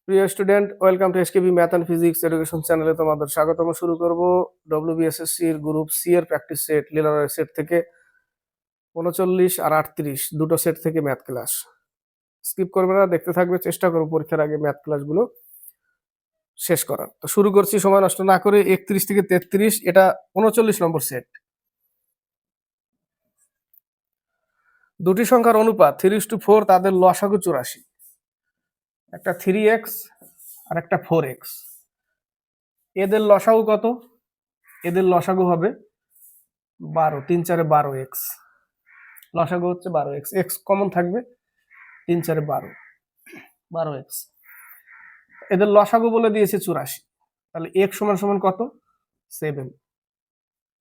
প্রিয় student, welcome to SKB math and physics education চ্যানেলে তোমাদের স্বাগতম। শুরু করব ডব্লিউবিএসএসসি এর গ্রুপ সি এর প্র্যাকটিস সেট লিলারের সেট থেকে 39 আর 38 দুটো সেট থেকে ম্যাথ ক্লাস। স্কিপ করবে না, দেখতে থাকবে, চেষ্টা করো পরীক্ষার আগে ম্যাথ ক্লাসগুলো শেষ করার। তো শুরু করছি সময় নষ্ট না করে। 31 থেকে 33, এটা 39 নম্বর সেট। দুটি সংখ্যার অনুপাত 3:4, তাদের লসাগু 84। একটা 3x আর একটা 4x। এদের লসাগু কত? এদের লসাগু হবে 12, 3 4 12x। লসাগু হচ্ছে 12x, x কমন থাকবে, 3 4 12x। এদের লসাগু বলে দিয়েছে 84, তাহলে x সমান সমান কত? 7।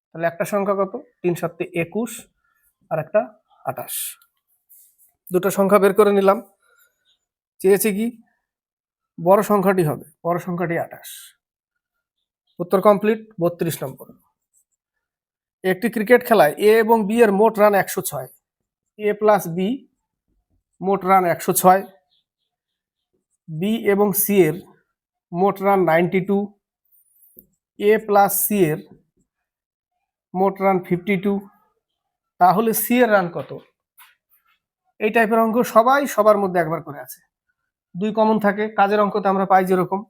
তাহলে একটা সংখ্যা কত? 3 7 21 আর একটা 28। দুটো সংখ্যা বের করে নিলাম। চেয়েছে কি? বড় সংখ্যাটি হবে, বড় সংখ্যাটি 28। উত্তর কমপ্লিট। 32 নম্বর। একটি ক্রিকেট খেলায় এ এবং বি এর মোট রান 106। এ প্লাস বি মোট রান 106, বি এবং সি এর মোট রান 92, এ প্লাস সি এর মোট রান 52। তাহলে সি এর রান কত? এই টাইপের অঙ্ক সবাই সবার মধ্যে একবার করে আছে। দুই কমন থাকে, কাজের অঙ্কতে আমরা পাই যেরকম।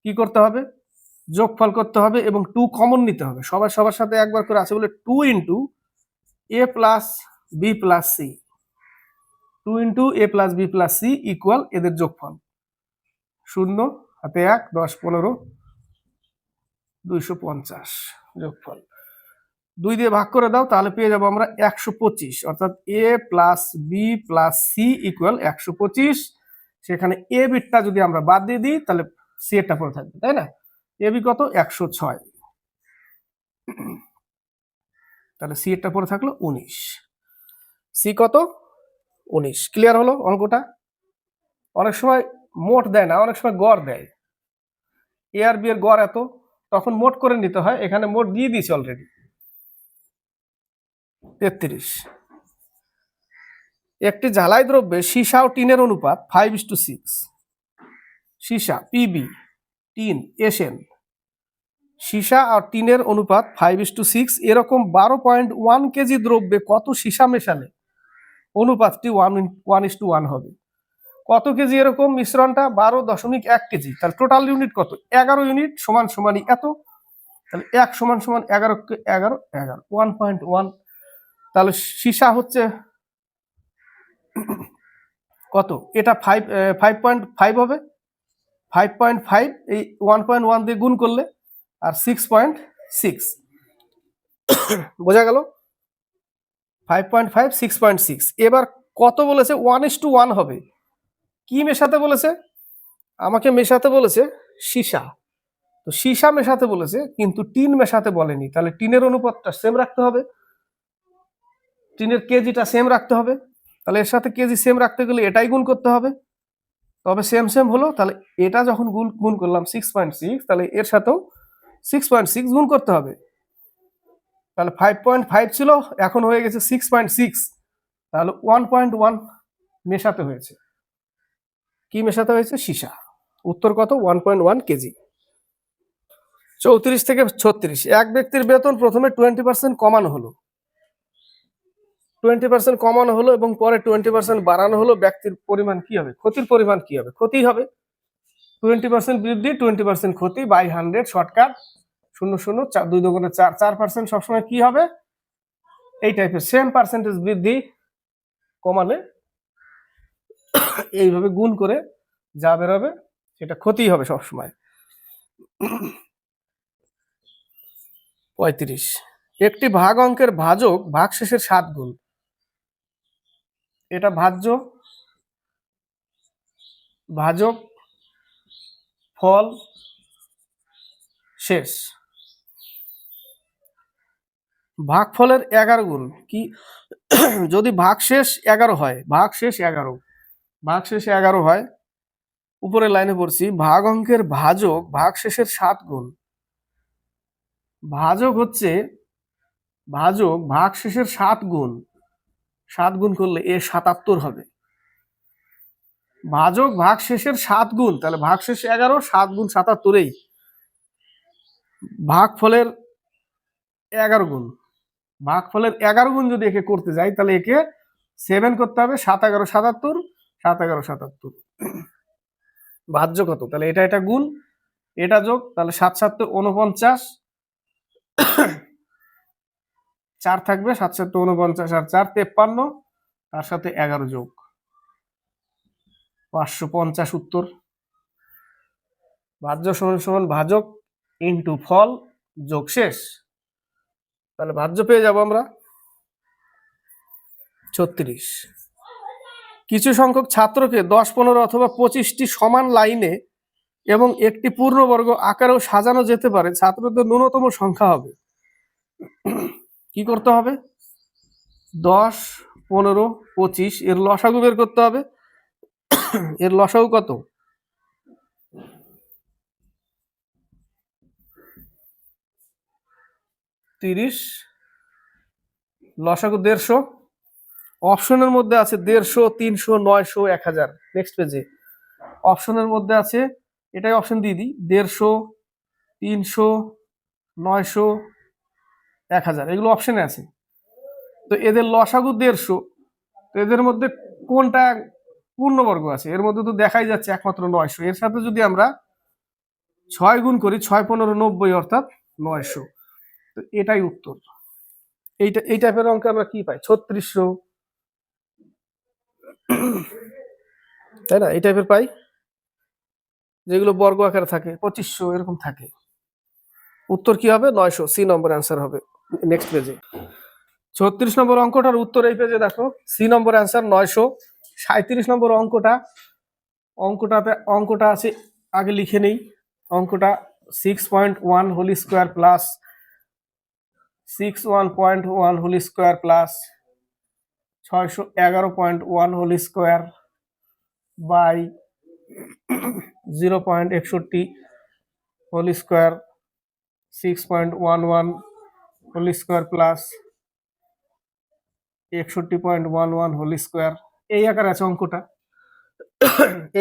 কি করতে হবে? যোগফল করতে হবে এবং 2 কমন নিতে হবে। সবার সবার সাথে একবার করে আছে বলে 2 into A plus B plus C, 2 into A plus B plus C equal এদের যোগফল। 0 হাতে 1, 10 15 250 যোগফল। 2 দিয়ে ভাগ করে দাও, তাহলে পেয়ে যাবো আমরা 125। অর্থাৎ A plus B plus C equal 125। সেখানে এ বিটটা যদি আমরা বাদ দিয়ে দিই তাহলে সি এরটা পড়ে থাকবে, তাই না? এ বি কত? 106। তাহলে সি এরটা পড়ে থাকলো 19। সি কত? 19। ক্লিয়ার হলো অঙ্কটা? অনেক সময় মোট দেয় না, অনেক সময় গড় দেয়। এ আর বি এর গড় এত, তখন মোট করে নিতে হয়। এখানে মোট দিয়ে দিয়েছে অলরেডি। 33। একটি ঝালাই দ্রব্যে সীসা ও টিনের অনুপাত 5:6। সীসা পিবি, টিন এসএন। সীসা আর টিনের অনুপাত 5:6। এরকম 12.1 কেজি দ্রব্যে কত সীসা মেশালে অনুপাতটি 1:1 হবে? কত কেজি এরকম মিশ্রণটা? 12.1 কেজি। তাহলে টোটাল ইউনিট কত? 11 ইউনিট সমান সমানই এত। তাহলে 1 সমান সমান 11 11 11 1.1। তাহলে সীসা হচ্ছে কত? এটা 5.5 হবে। 5.5 এই 1.1 দিয়ে গুণ করলে, আর 6.6 বোঝা গেল? 5.5 6.6। এবার কত বলেছে? 1:1 হবে। কি মেশাতে বলেছে? আমাকে মেশাতে বলেছে সীসা। তো সীসা মেশাতে বলেছে, কিন্তু টিন মেশাতে বলেনি। তাহলে টিনের অনুপাতটা সেম রাখতে হবে, টিনের কেজিটা সেম রাখতে হবে। তাহলে এর সাথে কেজি সেম রাখতে গেলে এটাই গুণ করতে হবে, তবে সেম সেম হলো। তাহলে এটা যখন গুণ করলাম 6.6, তাহলে এর সাথেও 6.6 গুণ করতে হবে। তাহলে 5.5 ছিল, এখন হয়ে গেছে 6.6। তাহলে 1.1 মেশাতে হয়েছে। কি মেশাতে হয়েছে? সীসা। উত্তর কত? 1.1 কেজি। 34 থেকে 36। এক ব্যক্তির বেতন প্রথমে 20% কমানো হলো, 20% কমানো হলো এবং পরে 20% বাড়ানো হলো। ব্যক্তির পরিমাণ কি হবে? ক্ষতির পরিমাণ কি হবে? ক্ষতি হবে। 20% বৃদ্ধি, 20% ক্ষতি, বাই 100 শর্টকাট। 0 0 2 2 4, 4% সবসময় কি হবে? এই টাইপের সেম পার্সেন্টেজ বৃদ্ধি কমালে এইভাবে গুণ করে যা বেরোবে সেটা ক্ষতি হবে সবসময়। 35। একটি ভাগ অঙ্কের ভাজক ভাগশেষের 7 গুণ। এটা ভাজ্য, ভাজক, ফল, শেষ। ভাগফলের 11 গুণ কি? যদি ভাগশেষ 11 হয়, ভাগশেষ 11, ভাগশেষ 11 হয়, উপরের লাইনে পড়ছি, ভাগ অঙ্কের ভাজক ভাগশেষের 7 গুণ। ভাজক হচ্ছে ভাজক ভাগশেষের 7 গুণ। 7 গুণ করলে এ 77 হবে। ভাজক ভাগশেষের 7 গুণ, তাহলে ভাগশেষ 11, 7 গুণ 77, ভাগফলের 11 গুণ, ভাগফলের 11 গুণ যদি একে করতে যাই তাহলে একে 7 করতে হবে। 7 11 77, 7 11 77, ভাজ্য কত? তাহলে এটা এটা গুণ, এটা যোগ, তাহলে 7 7 49, 4 থাকবে, 7 7 49 আর 4 53, তার সাথে 11 যোগ 550 উত্তর। ভাজ্য সমান সমান ভাজক ইন্টু ফল যোগ শেষ, তাহলে ভাজ্য পেয়ে যাব আমরা 36। কিছু সংখ্যক ছাত্রকে 10 15 অথবা 25টি সমান লাইনে এবং একটি পূর্ণবর্গ আকারেও সাজানো যেতে পারে, ছাত্রদের ন্যূনতম সংখ্যা হবে। কি করতে হবে? 10 15 25 এর লসাগু বের করতে হবে। এর লসাগু কত? 30, লসাগু 150। অপশনের মধ্যে আছে 150, 300, 900, 1000। নেক্সট পেজে অপশনের মধ্যে আছে, এটাই অপশন দিয়ে দিই, 150, 300, 900, 1000, এগুলো অপশনে আছে। তো এদের লসাগু 150, তো এদের মধ্যে কোনটা পূর্ণবর্গ আছে? এর মধ্যে তো দেখাই যাচ্ছে একমাত্র 900। এর সাথে যদি আমরা 6 গুণ করি, 6 15 90, অর্থাৎ 900। তো এটাই উত্তর। এই টাইপের অঙ্ক আমরা কি পাই? 3600, তাই না? এই টাইপের পাই, যেগুলো বর্গ আকারে থাকে, 2500 এরকম থাকে। উত্তর কি হবে? 900, সি নম্বর অ্যান্সার হবে। নেক্সট পেজে 36 নম্বর অঙ্কটার উত্তর এই পেজে দেখো, সি নম্বর অ্যান্সার 900। 37 নম্বর অঙ্কটা আছে, আগে লিখে নেই। অঙ্কটা 6.1 whole square plus 61.1 whole square plus 611.1 whole square by 0.61 whole square, 6.11 whole square plus 61.11 whole square, এই আকারে আছে অঙ্কটা।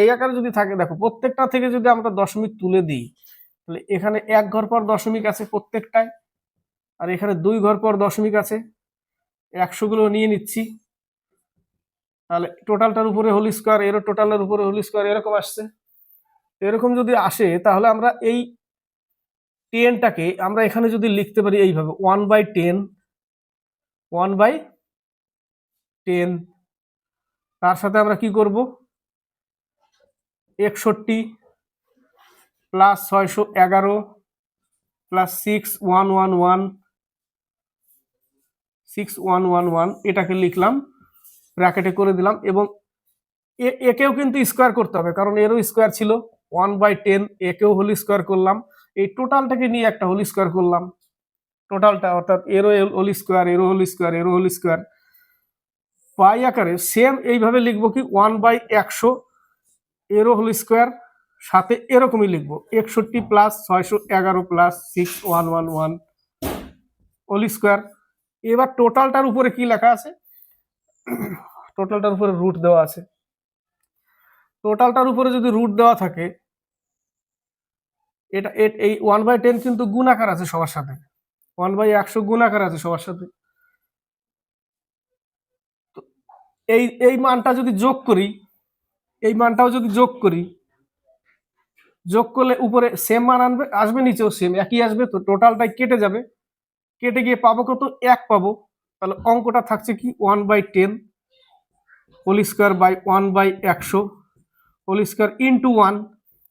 এই আকারে যদি থাকে, দেখো প্রত্যেকটা থেকে যদি আমরা দশমিক তুলে দিই, তাহলে এখানে 1 ঘর পর দশমিক আছে প্রত্যেকটায়, আর এখানে 2 ঘর পর দশমিক আছে। 100 গুলো নিয়ে নিচ্ছি, তাহলে টোটালটার উপরে হোল স্কোয়ার, এরও টোটালের উপরে হোল স্কোয়ার, এরকম আসছে। এরকম যদি আসে তাহলে আমরা এই 10টাকে আমরা এখানে যদি লিখতে পারি এইভাবে, 1/10, 1/10, তার সাথে আমরা কি করব? 61 প্লাস 611 প্লাস 6111 এটাকে লিখলাম, ব্র্যাকেটে করে দিলাম, এবং একেও কিন্তু স্কোয়ার করতে হবে, কারণ এরও স্কোয়ার ছিল। 1/10, একেও হোল স্কোয়ার করলাম, এই টোটালটাকে নিয়ে একটা হোল স্কোয়ার করলাম, টোটালটা, অর্থাৎ এরও হোল স্কোয়ার, এরও হোল স্কোয়ার, এরও হোল স্কোয়ার। পাই আকারে সেম এইভাবে লিখবো কি, 1/100 এরও হোল স্কোয়ার, সাথে এরকমই লিখবো 61 প্লাস 611 প্লাস 6111 হোল স্কোয়ার। এবার টোটালটার উপরে কি লেখা আছে? টোটালটার উপরে রুট দেওয়া আছে। টোটালটার উপরে যদি রুট দেওয়া থাকে, এটা এই 1/10 কিন্তু গুণাকার আছে সবার সাথে, 1/100 গুণাকার আছে সবার সাথে। এই মানটা যদি যোগ করি, এই মানটাও যদি যোগ করি, যোগ করলে উপরে সেম মান আসবে, নিচেও সেম একই আসবে। তো টোটালটাই কেটে যাবে, কেটে গিয়ে পাবো কত? 1 পাবো। তাহলে অঙ্কটা থাকছে কি, 1/10 whole square by 1/100 whole square into 1,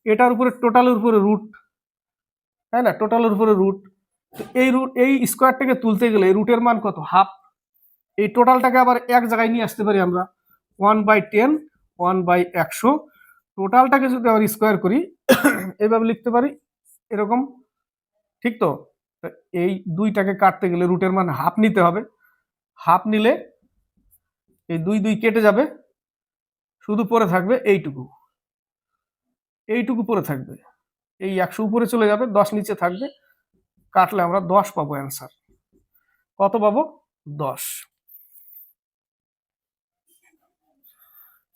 এটার উপরে টোটালের উপরে রুট, তাই না? টোটালের উপরে রুট। তো এই স্কোয়ারটাকে তুলতে গেলে রুটের মান কত? হাফ। এই টোটালটাকে আবার এক জায়গায় নিয়ে আসতে পারি আমরা, 1/10, 1/100, টোটালটাকে যদি আবার স্কোয়ার করি এইভাবে লিখতে পারি, এরকম, ঠিক তো? এই দুইটাকে কাটতে গেলে রুটের মান হাফ নিতে হবে, হাফ নিলে এই 2 2 কেটে যাবে, শুধু পরে থাকবে এইটুকু, এইটুকু পরে থাকবে, এই 100 উপরে চলে যাবে, 10 নিচে থাকবে, কাটলে আমরা 10 পাবো অ্যান্সার। কত পাবো? 10।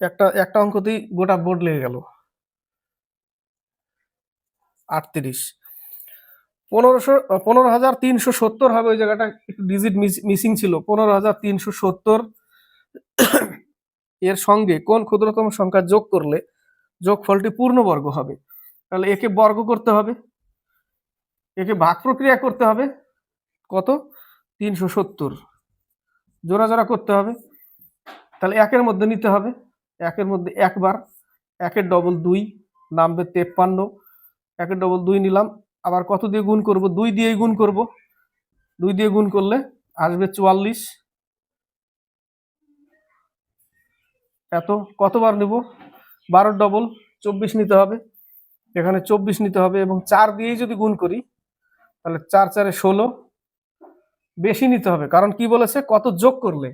একটা একটা অঙ্কতেই গোটা বোর্ড লেগে গেল। 38 15,370 হবে, ওই জায়গাটা একটু ডিজিট মিসিং ছিল। 15,370 এর সঙ্গে কোন ক্ষুদ্রতম সংখ্যা যোগ করলে যোগফলটি পূর্ণবর্গ হবে? তাহলে একে বর্গ করতে হবে, একে ভাগ প্রক্রিয়া করতে হবে, কত 370, জোড়া জোড়া করতে হবে। তাহলে একের মধ্যে নিতে হবে, একের মধ্যে একবার, একের ডবল 2 নামবে 53, একের ডবল 2 নিলাম, আবার কত দিয়ে গুণ করব? 2 দিয়েই গুণ করব, 2 দিয়ে গুণ করলে আসবে 44। এত কতবার নেব? 12 ডবল 24 নিতে হবে, এখানে 24 নিতে হবে, এবং 4 দিয়েই যদি গুণ করি তাহলে 4 4 16, বেশি নিতে হবে, কারণ কি বলেছে কত যোগ করলে,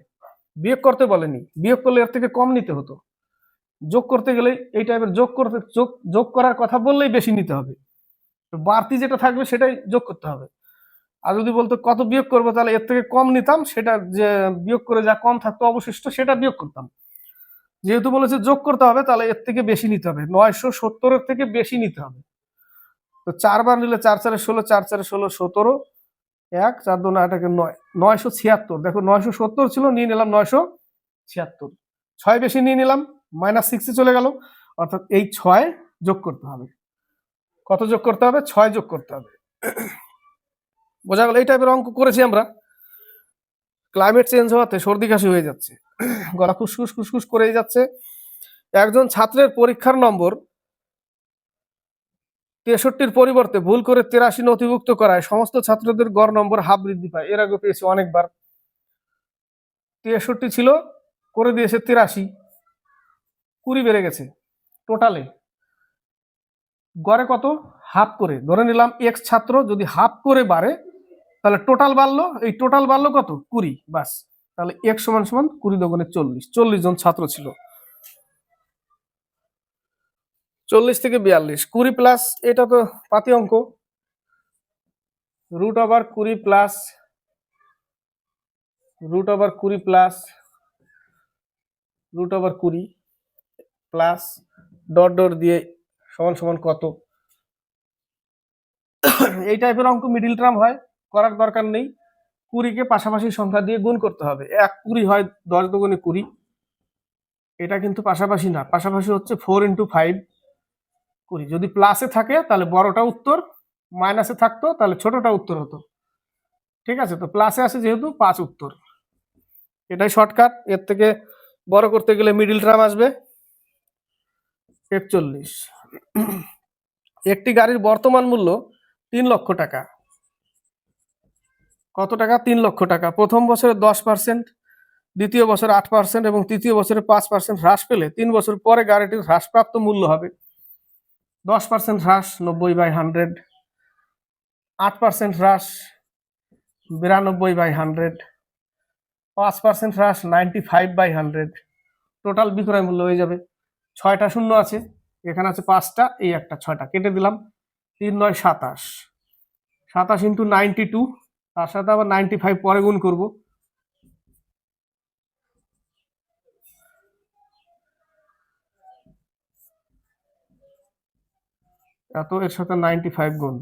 বিয়োগ করতে বলেনি। বিয়োগ করলে এর থেকে কম নিতে হতো, যোগ করতে গেলে এই টাইপের যোগ করার কথা বললেই বেশি নিতে হবে, বাড়তি যেটা থাকবে সেটাই যোগ করতে হবে। আর যদি বলতো কত বিয়োগ করবো, তাহলে এর থেকে কম নিতাম, সেটা যে বিয়োগ করে যা কম থাকতো অবশিষ্ট সেটা বিয়োগ করতাম। যেহেতু বলেছে যোগ করতে হবে, তাহলে এর থেকে বেশি নিতে হবে, 970 থেকে বেশি নিতে হবে। তো 4 বার নিলে 4 4 16, 4 4 16 17, 1 4 2 9 9, 976। দেখো 970 ছিল, নিয়ে নিলাম 976, 6 বেশি নিয়ে নিলাম, -6 চলে গেল, অর্থাৎ এই 6 যোগ করতে হবে। কত যোগ করতে হবে? 6 যোগ করতে হবে। বোঝা গেল? এই টাইপের অঙ্ক করেছি আমরা। ক্লাইমেট চেঞ্জ হওয়াতে সর্দি কাশি হয়ে যাচ্ছে, গলা খুসখুস খুসখুস করেই যাচ্ছে। একজন ছাত্রের পরীক্ষার নম্বর 63-র পরিবর্তে ভুল করে 83 নথিভুক্ত করায় সমস্ত ছাত্রদের গড় নম্বর হাফ বৃদ্ধি পায়। এর আগে পেয়েছি অনেকবার। 63 ছিল, করে দিয়েছে 83, 20 বেড়ে গেছে টোটালে। গড়ে কত? হাফ করে। ধরে নিলাম এক্স ছাত্র যদি হাফ করে বাড়ে, তাহলে টোটাল বাড়লো, এই টোটাল বাড়লো কত? 20, বাস। তাহলে এক্স সমান সমান 20 দোকানে 40, 40 জন ছাত্র ছিল। 40 থেকে 42, 20 প্লাস, এটা তো পাতি অঙ্ক, √20 plus √20 plus √20 plus dot dot দিয়ে সমান সমান কত? এই টাইপের অঙ্ক মিডিল টার্ম হয়, করার দরকার নেই। 20-কে পাশাপাশি সংখ্যা দিয়ে গুণ করতে হবে। 1 20 হয় 10 দুগুণে 20, এটা কিন্তু পাশাপাশি না, পাশাপাশি হচ্ছে 4 × 5 20। যদি প্লাসে থাকে তাহলে বড়টা উত্তর, মাইনাসে থাকতো তাহলে ছোটটা উত্তর হতো। ঠিক আছে, তো প্লাসে আছে যেহেতু 5 উত্তর, এটাই শর্টকাট। এর থেকে বড় করতে গেলে মিডিল টার্ম আসবে 41। একটি গাড়ির বর্তমান মূল্য 3 লক্ষ টাকা। কত টাকা? 3 লক্ষ টাকা। প্রথম বছরে 10%, দ্বিতীয় বছরে 8% এবং তৃতীয় বছরে 5% হ্রাস পেলে 3 বছর পরে গাড়িটির হ্রাসপ্রাপ্ত মূল্য হবে। 10% হ্রাস 90/100, 8% হ্রাস 92/100, 5% হ্রাস 95/100, টোটাল বিক্রয় মূল্য হয়ে যাবে। 6টা শূন্য আছে, এখানে আছে 5টা, এই একটা 6টা কেটে দিলাম, 3 9 27, 27 × 92, তার সাথে আবার 95 পরে গুণ করব, এত, এর সাথে 95 গুণ,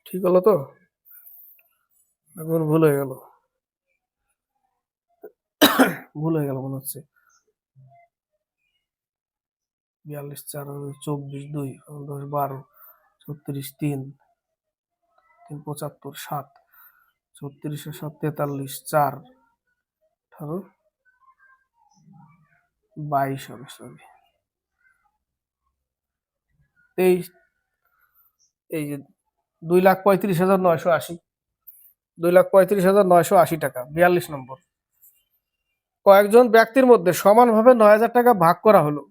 ঠিক হলো তো? এখন ভুল হয়ে গেল, ভুল হয়ে গেল মনে হচ্ছে। 42 4 24 2 10 12 36 3 3 75 7, 36 7 43 4 18 22 হবে, সরি 23, এই যে 2,35,980, 2,35,980 টাকা, 42 নম্বর। কয়েকজন ব্যক্তির মধ্যে সমানভাবে 9,000 টাকা ভাগ করা হলো।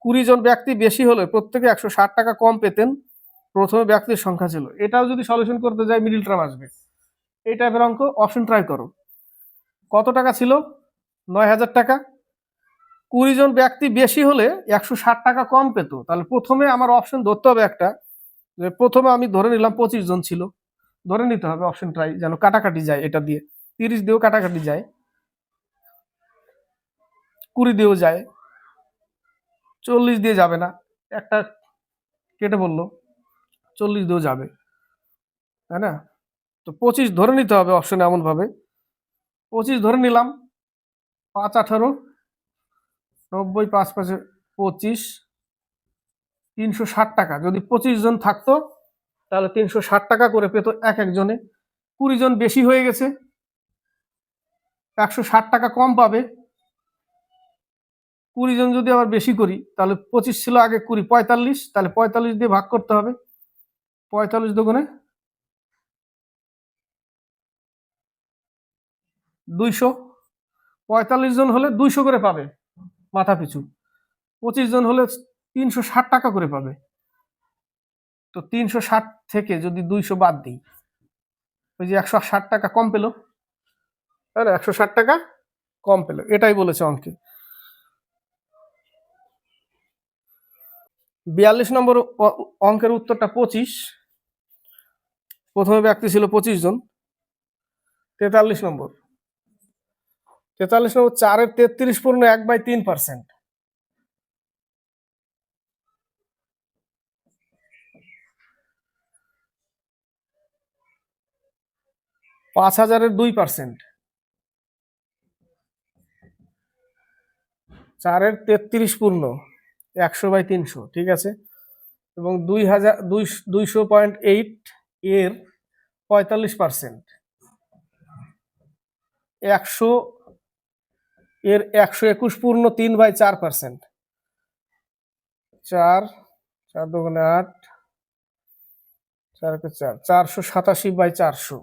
20 জন ব্যক্তি বেশি হলে প্রত্যেকে 160 টাকা কম পেতেন, প্রথমে ব্যক্তির সংখ্যা ছিল, এটাও যদি সলিউশন করতে যাই মিডিল টার্ম আসবে। এই টাইপের অঙ্ক অপশন ট্রাই করো। কত টাকা ছিল? 9,000 টাকা। 20 জন ব্যক্তি বেশি হলে 160 টাকা কম পেত। তাহলে প্রথমে আমার অপশন ধরতে হবে একটা, যে প্রথমে আমি ধরে নিলাম 25 জন ছিল, ধরে নিতে হবে অপশন ট্রাই, যেন কাটাকাটি যায়, এটা দিয়ে 30 দিয়েও কাটাকাটি যায়, 20 দিয়েও যায়, 40 দিয়ে যাবে না, একটা কেটে বললো, 40 দিয়েও যাবে, তাই না? তো 25 ধরে নিতে হবে অপশন, এমন ভাবে 25 ধরে নিলাম। 5 18 90, 5 5 25, 360 টাকা। যদি 25 জন থাকতো তাহলে 360 টাকা করে পেত এক একজনে। 20 জন বেশি হয়ে গেছে, 160 টাকা কম পাবে। 20 জন যদি আবার বেশি করি, তাহলে 25 ছিল আগে, 20 45, তাহলে 45 দিয়ে ভাগ করতে হবে। 45 দুগুণে 200। 45 জন হলে 200 করে পাবে মাথা পিছু, 25 জন হলে 360 টাকা করে পাবে। তো 360 থেকে যদি 200 বাদ দিই, ওই যে 160 টাকা কম পেল, তাই না? 160 টাকা কম পেল, এটাই বলেছে অঙ্কে। 42 নম্বর অঙ্কের উত্তরটা 25। প্রথমে ব্যক্তি ছিল 25 জন। 43 নম্বর, 4-এর 33 পূর্ণ 1/3%। 5,000-এর 2%। 4-এর 33 পূর্ণ 100/300, ঠিক আছে। এবং 200.8 এর 45%। 100 এর 121 পূর্ণ 3/4%। 4 4 দুগুণে 8, 4 কে 4, 487/400।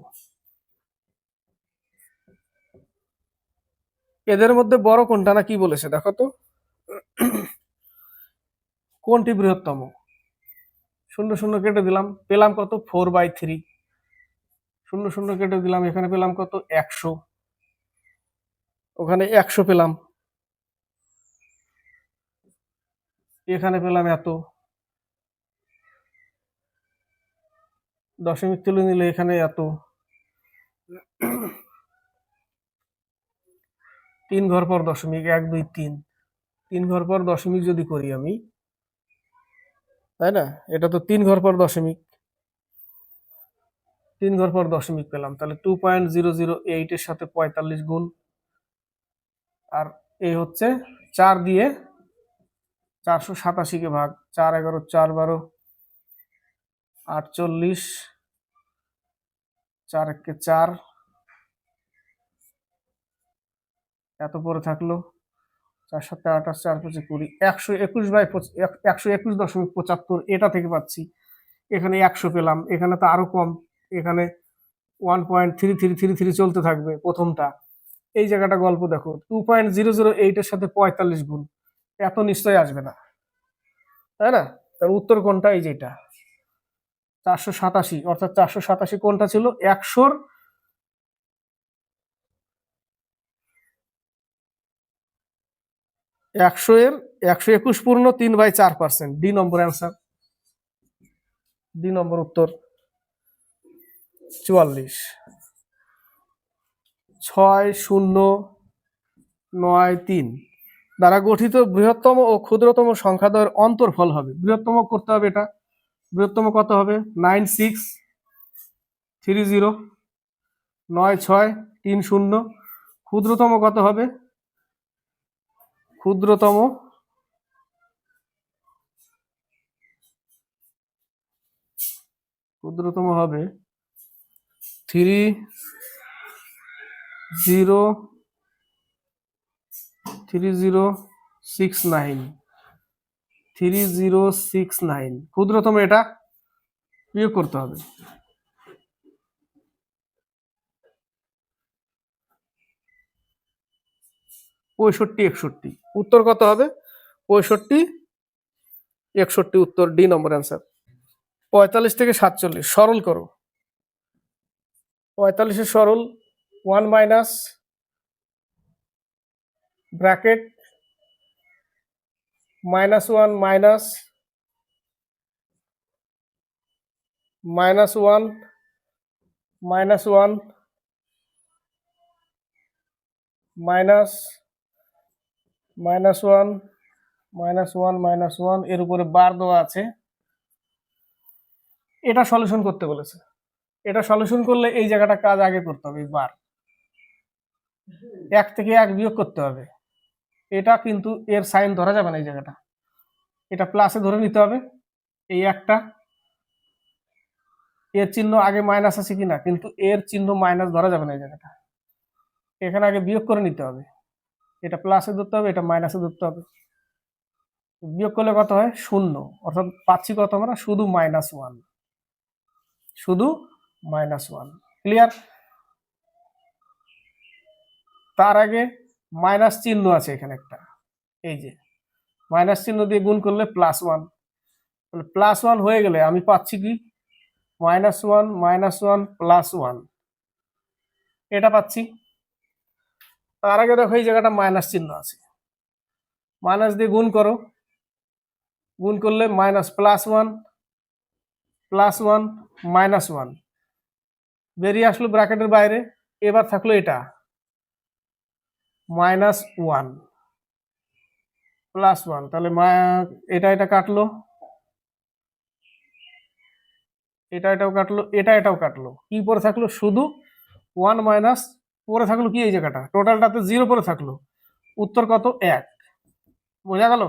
এদের মধ্যে বড় কোনটা না কি বলেছে দেখো তো, কোনটি বৃহত্তম? 0 0 কেটে দিলাম, পেলাম কত? 4/3। 0 0 কেটে দিলাম, এখানে পেলাম কত? 100। ওখানে 100 পেলাম, এখানে পেলাম এত। দশমিক তুলে নিলে এখানে এত। 3 ঘর পর দশমিক, 1 2 3, 3 ঘর পর দশমিক যদি করি আমি, তাই না? এটা তো 3 ঘর পর দশমিক, 3 ঘর পর দশমিক পেলাম। তাহলে 2.008 এর সাথে 45 গুণ, আর এই হচ্ছে 4 দিয়ে 487 কে ভাগ, 4 11 4 12 48, 4 1 4, এত পরে থাকলো 4 7 28, 4 5 20, 121/121.75 এটা থেকে পাচ্ছি। এখানে 100 পেলাম, এখানে তো আরো কম, এখানে 1.3333 চলতে থাকবে প্রথমটা। এই জায়গাটা গল্প দেখো, 2.008 এর সাথে 45 গুণ, এত নিশ্চয়ই আসবে না, তাই না? তার উত্তর কোনটা? এই যেটা 487। অর্থাৎ 487 কোনটা ছিল? 100-র 121 পূর্ণ 3/4%। ডি নম্বর অ্যান্সার, ডি নম্বর উত্তর 44। 6093 দ্বারা গঠিত বৃহত্তম ও ক্ষুদ্রতম সংখ্যাদ্বয়ের অন্তরফল হবে। বৃহত্তম করতে হবে এটা, বৃহত্তম কত হবে? 9630, 9630। ক্ষুদ্রতম কত হবে? ক্ষুদ্রতম হবে 3069, 3069। ক্ষুদ্রতম এটা বিয়োগ করতে হবে। 65 61। উত্তর কত হবে? 65 61, উত্তর ডি নম্বর অ্যান্সার। 45 থেকে 47 সরল করো। 45 সরল 1 মাইনাস ব্র্যাকেট -1 মাইনাস -1 -1 মাইনাস -1 -1 -1 এর উপরে বার দেওয়া আছে। এটা সলিউশন করতে বলেছে। এটা সলিউশন করলে এই জায়গাটা কাজ আগে করতে হবে, বার 1 থেকে 1 বিয়োগ করতে হবে। এটা কিন্তু এর সাইন ধরা যাবে না, এই জায়গাটা এটা প্লাসে ধরে নিতে হবে। এই একটা এর চিহ্ন আগে মাইনাস আছে কিনা, কিন্তু এর চিহ্ন মাইনাস ধরা যাবে না এই জায়গাটা, এখানে আগে বিয়োগ করে নিতে হবে। এটা প্লাসে ধরতে হবে, এটা মাইনাসে ধরতে হবে। বিয়োগ করলে কত হয় 0, অর্থাৎ পাচ্ছি কত আমরা শুধু -1, শুধু -1। ক্লিয়ার? তার আগে মাইনাস চিহ্ন আছে এখানে একটা, এই যে মাইনাস চিহ্ন দিয়ে গুণ করলে +1, তাহলে +1 হয়ে গেলে আমি পাচ্ছি কি -1 -1 +1, এটা পাচ্ছি। তার আগে দেখো এই জায়গাটা মাইনাস চিহ্ন আছে, মাইনাস দিয়ে গুণ করো, গুণ করলে +1 +1 -1 বেরিয়ে আসলো ব্র্যাকেটের বাইরে। এবার থাকলো এটা -1 +1, তাহলে এটা কাটলো, এটাও কাটলো, এটাও কাটলো। কি পরে থাকলো শুধু 1 মাইনাস, পরে থাকলো কি এই জায়গাটা, টোটালটাতে 0 পরে থাকলো। উত্তর কত 1, বোঝা গেল?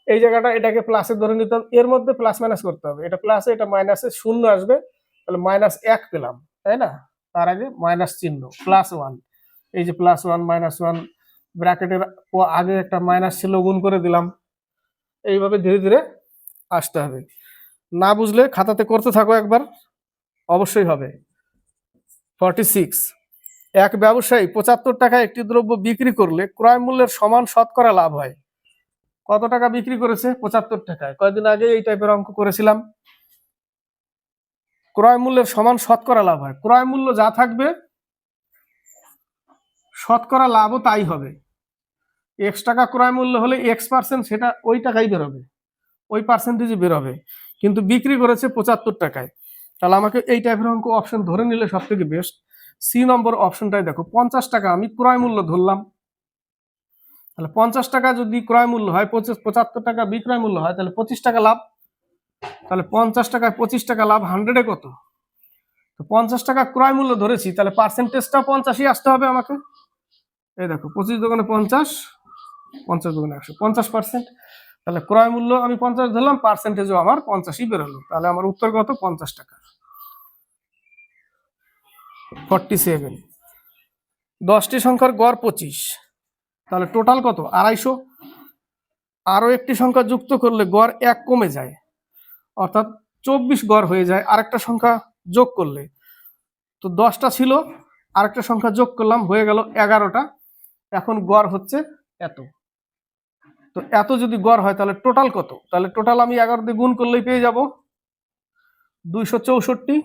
এই জায়গাটা এটাকে প্লাসে ধরে নিতে হবে, এর মধ্যে প্লাস মাইনাস করতে হবে, এটা প্লাসে এটা মাইনাসে 0 আসবে, তাহলে -1 পেলাম, তাই না? তার আগে মাইনাস চিহ্ন +1, এই যে +1 -1 ব্র্যাকেটের আগে একটা মাইনাস ছিল, গুণ করে দিলাম। এইভাবে ধীরে ধীরে আসতে হবে, না বুঝলে খাতাতে করতে থাকো একবার, অবশ্যই হবে। 46, এক ব্যবসায়ী 75 টাকায় একটি দ্রব্য বিক্রি করলে ক্রয় মূল্যের সমান শতকরা লাভ হয়। কত টাকা বিক্রি করেছে? 75 টাকায়। কয়েকদিন আগে এই টাইপের অঙ্ক করেছিলাম। ক্রয় মূল্যের সমান শতকরা লাভ হয়, ক্রয় মূল্য যা থাকবে শতকরা লাভও তাই হবে। x টাকা ক্রয় মূল্য হলে x%, সেটা ওই টাকাই বেরোবে, ওই পার্সেন্টেজে বেরোবে। কিন্তু বিক্রি করেছে 75 টাকায়, তাহলে আমাকে এই টাইপের অঙ্ক অপশন ধরে নিলে সব থেকে বেস্ট। সি নম্বর অপশনটাই দেখো, 50 টাকা আমি ক্রয় মূল্য ধরলাম, তাহলে 50 টাকা যদি ক্রয় মূল্য হয়, 75 টাকা বিক্রয় মূল্য হয়, তাহলে 25 টাকা লাভ। তাহলে 50 টাকায় 25 টাকা লাভ, 100-এ কত? তো 50 টাকা ক্রয় মূল্য ধরেছি, তাহলে পার্সেন্টেজটা 85 আসতে হবে আমাকে। এই দেখো 25 দোকানে 50, 50 দোকানে 100, 50%। তাহলে ক্রয় মূল্য আমি 50 ধরলাম, পার্সেন্টেজও আমার 85ই বেরোলো, তাহলে আমার উত্তর কত 50 টাকা। 47, 10টি সংখ্যার গড় 25, তাহলে টোটাল কত 250। আরো একটি সংখ্যা যুক্ত করলে গড় 1 কমে যায়, অর্থাৎ 24 গড় হয়ে যায় আরেকটা সংখ্যা যোগ করলে। তো 10টা ছিল, আরেকটা সংখ্যা যোগ করলাম, হয়ে গেল 11টা। এখন গড় হচ্ছে এত। তো এত যদি গড় হয় তাহলে টোটাল কত? তাহলে টোটাল আমি 11 দিয়ে গুণ করলেই পেয়ে যাব 264,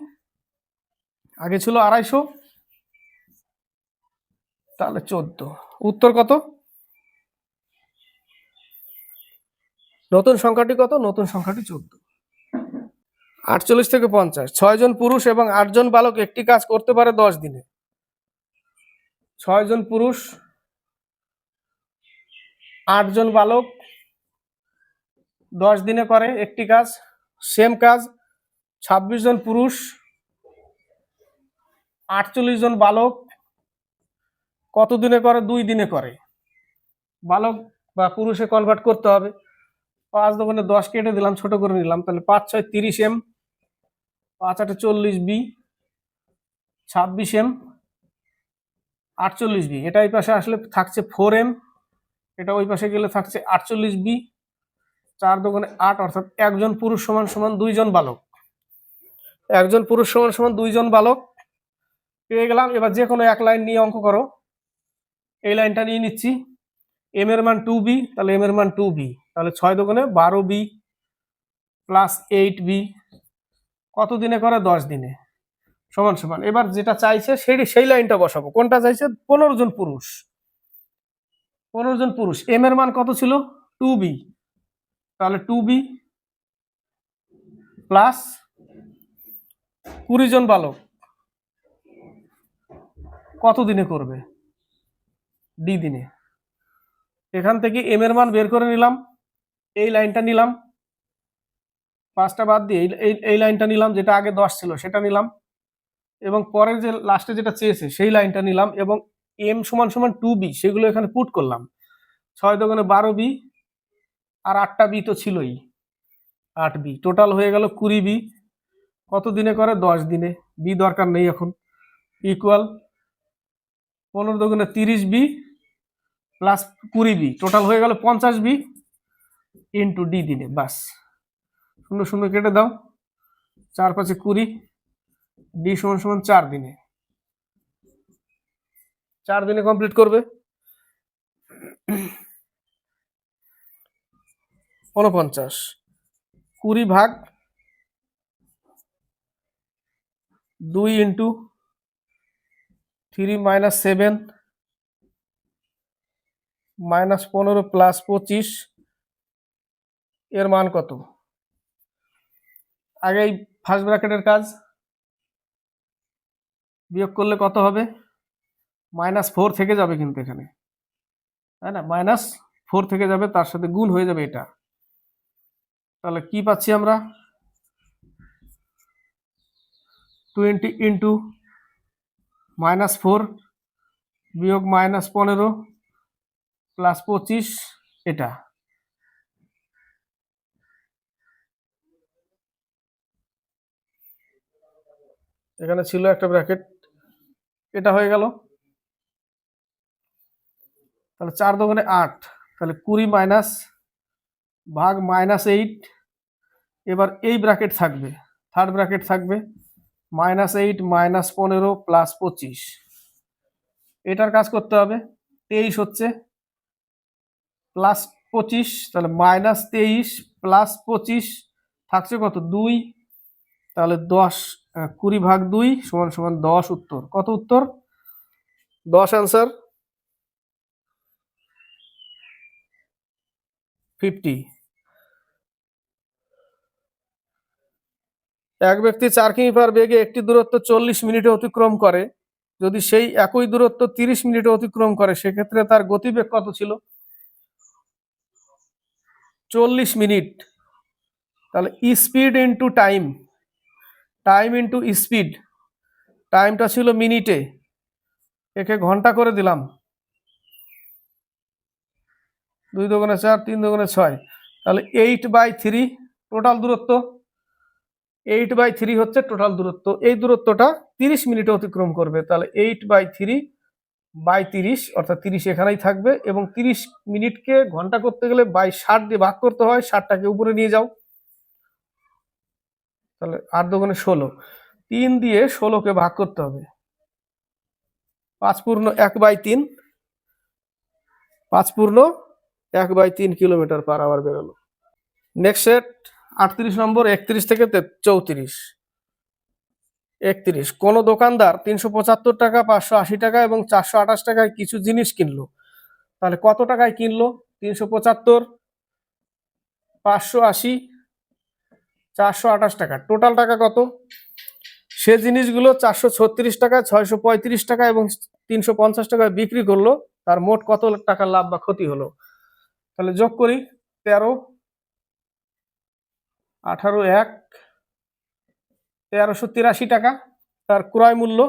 আগে ছিল 250, তাহলে 14। উত্তর কত? নতুন সংখ্যাটি কত? নতুন সংখ্যাটি 14। 48 থেকে 50, 6 জন পুরুষ এবং 8 জন বালক একটি কাজ করতে পারে 10 দিনে। 6 জন পুরুষ, 8 জন বালক 10 দিনে করে একটি কাজ। সেম কাজ 26 জন পুরুষ, 48 জন বালক কত দিনে করে? 2 দিনে করে। বালক বা পুরুষে কনভার্ট করতে হবে। 5 দোকানে 10 কেটে দিলাম, ছোট করে নিলাম, তাহলে 5 6 30 এম, 5 8 40 বি, 26 এম, 48 বি। এটা এই পাশে আসলে থাকছে 4 এম, এটা ওই পাশে গেলে থাকছে 48 বি। 4 দোকানে 8, অর্থাৎ একজন পুরুষ সমান সমান 2 জন বালক। একজন পুরুষ সমান সমান 2 জন বালক পেয়ে গেলাম। এবার যে কোনো এক লাইন নিয়ে অঙ্ক করো। এই লাইনটা নিয়ে নিচ্ছি, এম এর মান 2b, তাহলে এম এর মান 2b, তাহলে 6 দোকানে 12b প্লাস 8b কত দিনে করে? 10 দিনে। সমান সমান, এবার যেটা চাইছে সেই লাইনটা বসাবো। কোনটা চাইছে? 15 জন পুরুষ। 15 জন পুরুষ, এম এর মান কত ছিল? 2b। তাহলে 2b প্লাস 20 জন বালক কত দিনে করবে? ডি দিনে। এখান থেকে এম এর মান বের করে নিলাম, এই লাইনটা নিলাম, 5টা বাদ দিয়ে এই লাইনটা নিলাম, যেটা আগে 10 ছিল সেটা নিলাম, এবং পরের যে লাস্টে যেটা চেয়েছে সেই লাইনটা নিলাম, এবং এম সমান সমান 2b সেগুলো এখানে পুট করলাম। 6 দোকানে 12b, আর 8টা বি তো ছিলই, 8b, টোটাল হয়ে গেল 20b। কত দিনে করে? 10 দিনে। বি দরকার নেই এখন। ইকুয়াল 15 দোকানে 30b প্লাস 20b, টোটাল হয়ে গেল 50b ইন্টু ডি দিনে। বাস, 0 0 কেটে দাও, 4 5 20, ডি সমান সমান 4 দিনে। 4 দিনে কমপ্লিট করবে। 49, 20 ভাগ 2 ইন্টু 3 - 7 -15 প্লাস 25, এর মান কত? আগে এই ফার্স্ট ব্র্যাকেটের কাজ, বিয়োগ করলে কত হবে? -4 থেকে যাবে কিন্তু এখানে, তাই না? -4 থেকে যাবে, তার সাথে গুণ হয়ে যাবে এটা। তাহলে কি পাচ্ছি আমরা? 20 ইন্টু -4 বিয়োগ -15 প্লাস 25, এটা। এখানে ছিল একটা ব্র্যাকেট, এটা হয়ে গেল। তাহলে 4 দোকানে 8, তাহলে 20 মাইনাস ভাগ -8, এবার এই ব্র্যাকেট থাকবে, থার্ড ব্র্যাকেট থাকবে, -8 -15 প্লাস 25, এটার কাজ করতে হবে। 23 হচ্ছে প্লাস 25, তাহলে -23 প্লাস 25 থাকছে কত? 2। তাহলে 10, 20 ভাগ 2 সমান সমান 10। উত্তর কত? উত্তর 10, অ্যান্সার 50। এক ব্যক্তি 4 কিমি পার বেগে একটি দূরত্ব 40 মিনিটে অতিক্রম করে, যদি সেই একই দূরত্ব 30 মিনিটে অতিক্রম করে, সেক্ষেত্রে তার গতিবেগ কত ছিল? 40 মিনিট, তাহলে speed into time, time into speed, টাইমটা ছিল মিনিটে, একে ঘন্টা করে দিলাম, 2 দোকানে 4, 3 দোকানে 6, তাহলে 8/3 টোটাল দূরত্ব। 8/3 হচ্ছে টোটাল দূরত্ব। এই দূরত্বটা 30 মিনিটে অতিক্রম করবে, তাহলে 8/3/30, অর্থাৎ 30 এখানেই থাকবে, এবং 30 মিনিটকে ঘন্টা করতে গেলে 60 দিয়ে ভাগ করতে হয়, 60টাকে উপরে নিয়ে যাও, তাহলে 8 দোকানে 16, 3 দিয়ে 16কে ভাগ করতে হবে, 5 পূর্ণ 1/3, 5 পূর্ণ 1/3 কিলোমিটার পার আওয়ার বেরোলো। নেক্সট সেট 38 নম্বর, 31 থেকে 34। 31, কোন দোকানদার 375 টাকা, 580 টাকা এবং 428 টাকায় কিছু জিনিস কিনলো। তাহলে কত টাকায় কিনলো? 375, 580, 428 টাকা, টোটাল টাকা কত? সে জিনিসগুলো 436 টাকা, 635 টাকা এবং 350 টাকায় বিক্রি করলো, তার মোট কত টাকা লাভ বা ক্ষতি হলো? তাহলে যোগ করি, 13, 18, 1, 1383 টাকা তার ক্রয় মূল্য।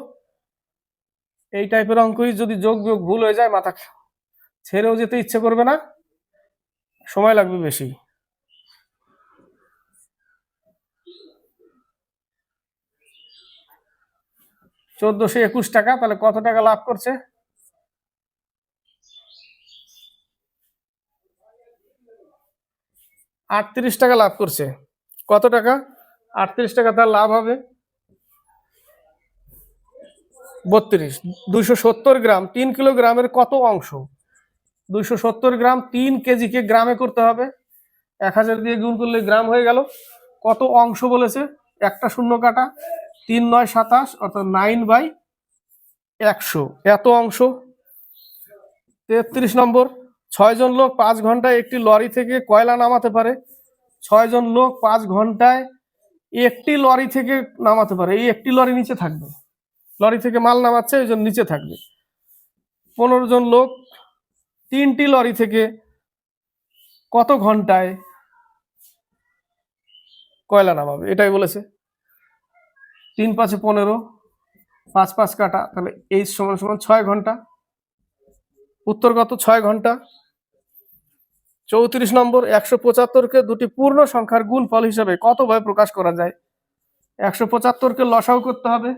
এই টাইপের অঙ্কই যদি যোগ বিয়োগ ভুল হয়ে যায়, মাথা ছেড়েও যেতে ইচ্ছে করবে না, সময় লাগবে বেশি। 1421 টাকা, তাহলে কত টাকা লাভ করছে? 38 টাকা লাভ করছে। কত টাকা? 38 টাকা তার লাভ হবে। 32, 270 গ্রাম 3 কিলোগ্রামের কত অংশ? 270 গ্রাম 3 কেজি কে গ্রামে করতে হবে, 1000 দিয়ে গুণ করলে গ্রাম হয়ে গেল। কত অংশ বলেছে? একটা শূন্য কাটা, 3 9 27 অর্থাৎ 9/100 এত অংশ। 33 নম্বর, 6 জন লোক 5 ঘন্টায় একটি লরি থেকে কয়লা নামাতে পারে। 6 জন লোক 5 ঘন্টায় একটি লরি থেকে নামাতে পারে। এই একটি লরি নিচে থাকবে, লরি থেকে মাল নামাচ্ছে ওই জন্য নিচে থাকবে। 15 জন লোক 3টি লরি থেকে কত ঘন্টায় কয়লা নামাবে, এটাই বলেছে। 3 5 15, 5 5 কাটা, তাহলে H = 6 ঘন্টা। উত্তর কত? 6 ঘন্টা। 34 নম্বর, 175কে দুটি পূর্ণ সংখ্যার গুণফল হিসাবে কতভাবে প্রকাশ করা যায়। 175কে লসাগু করতে হবে।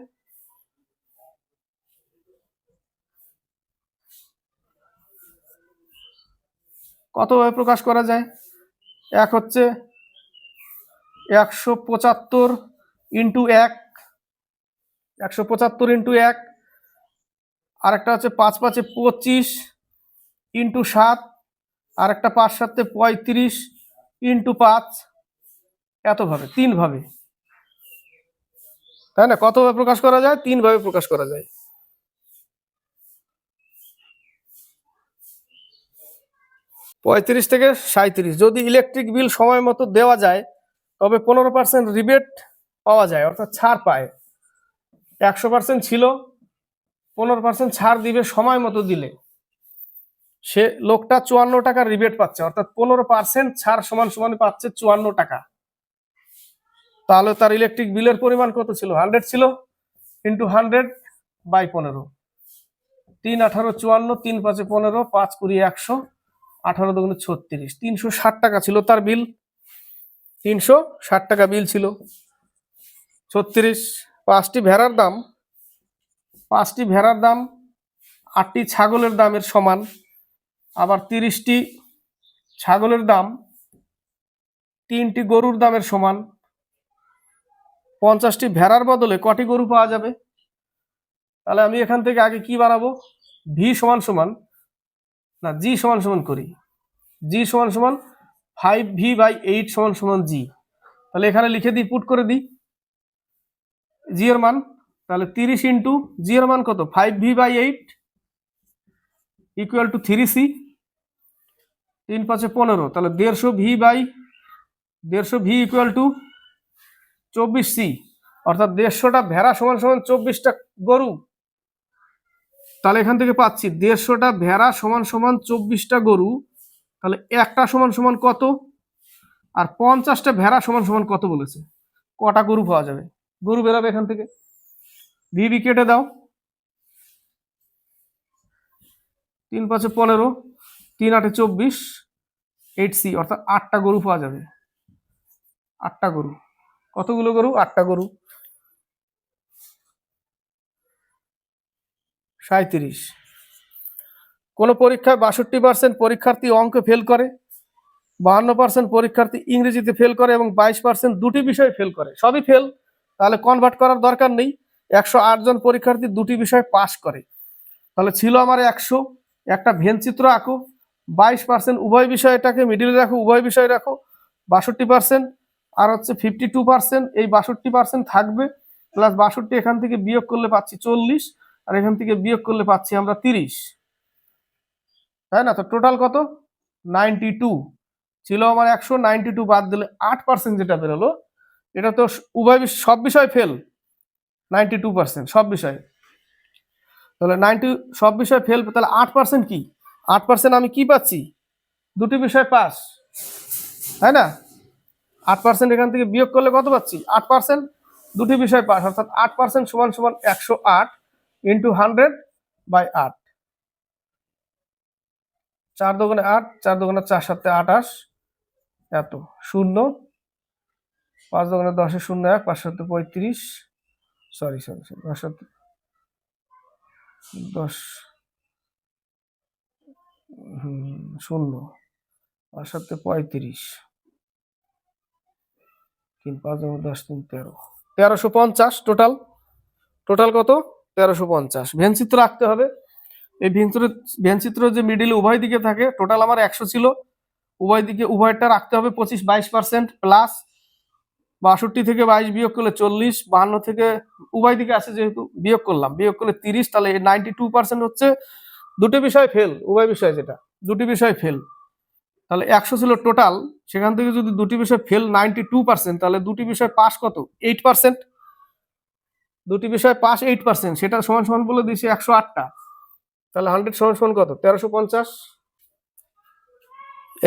কতভাবে প্রকাশ করা যায়? এক হচ্ছে 175 ইন্টু 1, 175 ইন্টু 1, আর একটা হচ্ছে 5 5 25 ইন্টু 7, আর একটা 5 7 35 ইন্টু 5, এতভাবে, 3 ভাবে, তাই না? কতভাবে প্রকাশ করা যায়? 3 ভাবে প্রকাশ করা যায়। পঁয়ত্রিশ থেকে 37, যদি ইলেকট্রিক বিল সময় মতো দেওয়া যায় তবে 15% রিবেট পাওয়া যায়, অর্থাৎ ছাড় পায়। 100% ছিল, 15% ছাড় দিবে সময় মতো দিলে। সে লোকটা 54 টাকা রিবেট পাচ্ছে, অর্থাৎ 15% ছাড় সমান সমান পাচ্ছে 54 টাকা। তাহলে তার ইলেকট্রিক বিলের পরিমাণ কত ছিল? 100 ছিল, ইন্টু 100/15, 3 18 54, 3 5 15, 5 20 100, 18 2 36, 360 টাকা ছিল তার বিল। 360 টাকা বিল ছিল। 36, 5টি ভেড়ার দাম 8টি ছাগলের দামের সমান। আবার 30টি ছাগলের দাম 3টি গরুর দামের সমান। 50টি ভেড়ার বদলে কটি গরু পাওয়া যাবে? তাহলে আমি এখান থেকে আগে কি বানাবো? ভি সমান সমান, না জি সমান সমান করি। জি সমান সমান 5v/8 সমান সমান জি। তাহলে এখানে লিখে দিই, পুট করে দিই জি এর মান। তাহলে 30 ইন্টু জি এর মান কত? 5v/8 equal to 3c। 3 5 15, তাহলে 150v ইকুয়াল টু 24c, অর্থাৎ 150টা ভেড়া সমান সমান 24টা গরু। তাহলে এখান থেকে পাচ্ছি 150টা ভেড়া সমান সমান 24টা গরু। তাহলে একটা সমান সমান কত, আর 50টা ভেড়া সমান সমান কত বলেছে? কটা গরু পাওয়া যাবে? গরু বেরোবে এখান থেকে। ভিবি কেটে দাও, 3 5 15, 3 8 24, 8c, অর্থাৎ 8টা গরু পাওয়া যাবে। 8টা গরু। কতগুলো গরু? 8টা গরু। 37, কোন পরীক্ষায় 62% পরীক্ষার্থী অঙ্কে ফেল করে, 52% পরীক্ষার্থী ইংরেজিতে ফেল করে এবং 22% দুটি বিষয়ে ফেল করে। সবই ফেল, তাহলে কনভার্ট করার দরকার নেই। 108 জন পরীক্ষার্থী দুটি বিষয় পাস করে। তাহলে ছিল আমার 100। একটা ভেন চিত্র আঁকো। 22% উভয় বিষয়টাকে মিডিলে রাখো, উভয় বিষয় রাখো। 62% আর হচ্ছে 52%, এই 62% থাকবে, প্লাস 62 এখান থেকে বিয়োগ করলে পাচ্ছি 40, আর এখান থেকে বিয়োগ করলে পাচ্ছি আমরা 30, তাই না? তো টোটাল কত? 92 ছিল আমার 100, 92 বাদ দিলে 8% যেটা বেরোলো, এটা তো উভয় সব বিষয় ফেল। 92% সব বিষয়ে, তাহলে 90 সব বিষয় ফেল, তাহলে 8% কি? 8% আমি কি পাচ্ছি? দুটি বিষয় পাস, তাই না? 8% এখান থেকে বিয়োগ করলে কত পাচ্ছি? 8% দুটি বিষয় পাস, অর্থাৎ 8% সমান সমান 108 ইন্টু 100/8। 4 দুগুণে 8, 4 দুগুণে 4 7 28, এত শূন্য। 5 দুগুণে 10 0 1, 5 7 35, সরি 5 7 10 শূন্য, 5 7 35, 3 5 10 3 13, 1350 টোটাল। টোটাল কত? 1350। ভেনচিত্র আঁকতে হবে। এই ভেনচিত্র যে মিডিলে উভয় দিকে থাকে, টোটাল আমার 100 ছিল, উভয় দিকে উভয়টা রাখতে হবে 25-22% প্লাস 62 থেকে 22 বিয়োগ করলে 40, 52 থেকে উভয় দিকে আছে যেহেতু বিয়োগ করলাম, বিয়োগ করলে 30, তাহলে 92% হচ্ছে দুটো বিষয় ফেল, উভয় বিষয় যেটা দুটি বিষয় ফেল। তাহলে 100 ছিল টোটাল, সেখান থেকে যদি দুটি বিষয় ফেল 92%, তাহলে দুটি বিষয় পাস কত 8%, দুটি বিষয় পাস 8%, সেটা সমান সমান বলে দিয়েছি 108টা। তাহলে 100 সমান সমান কত 1350।